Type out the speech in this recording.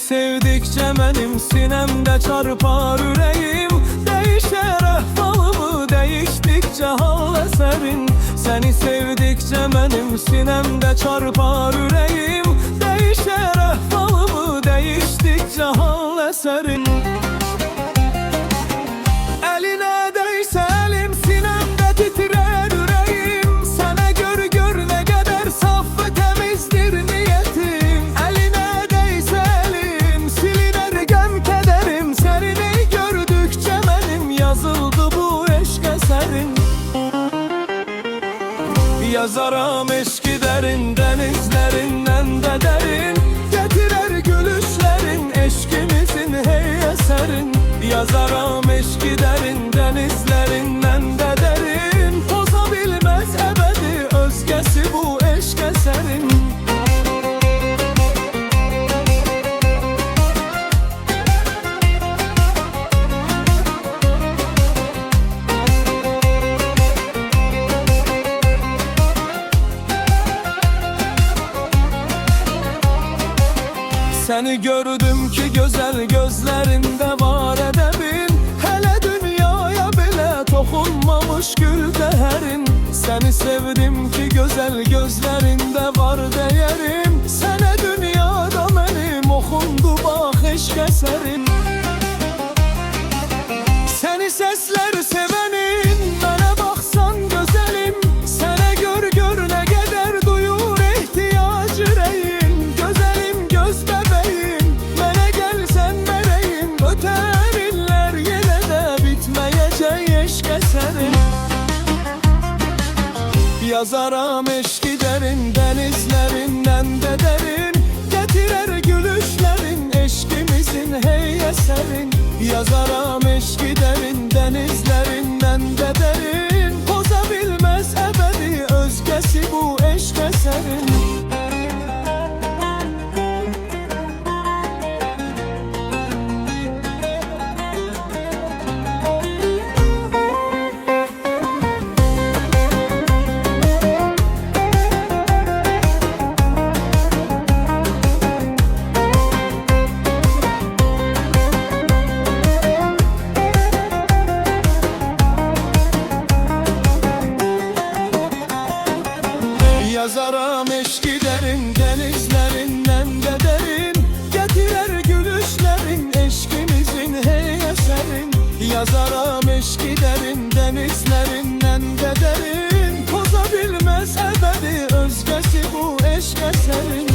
sevdikçe benim sinemde çarpar yüreğim. Değişer ahvalımı değiştikçe hal eserin. Seni sevdikçe benim sinemde çarpar yüreğim. Değişer ahvalımı değiştikçe hal eserin. Eline değse elim sinemde titrer yüreğim. Sana gör gör ne kadar saf ve temizdir niyetim. Eline değse elim siliner gem kederim. Seni gördükçe benim yazıldı bu eşk eserin. Yazaram eşki derin denizlerinden de derin. Getirer gülüşlerin eşkimizin hey eserin. Yazaram eşki derin denizlerinden de derin. Bozabilmez ebedi özgesi bu eşk eserin. Seni gördüm ki güzel gözlerinde var edebin. Hele dünyaya bile dokunmamış gül deherin. Seni sevdim ki güzel gözlerinde var değerim. Sana dünyada benim okundu bak eşk eserin. Seni sesler sevenin bana baksan güzelim. Sana gör gör ne kadar duyur ihtiyaç yüreğin. Güzelim göz bebeğim bana gelsen vereyim. Öter iller yine de bitmeyecek eşk eserin. Yazaram eşki derin denizlerinden de derin. Getirer gülüşlerin eşkimizin hey eserin. Yazaram eşki derin denizlerinden de derin. Bozabilmez ebedi özgesi bu eşk eserin. Yazaram eşki derin denizlerinden de derin. Getirer gülüşlerin eşkimizin hey eserin. Yazaram eşki derin denizlerinden de derin. Bozabilmez ebedi özgesi bu eşk eserin.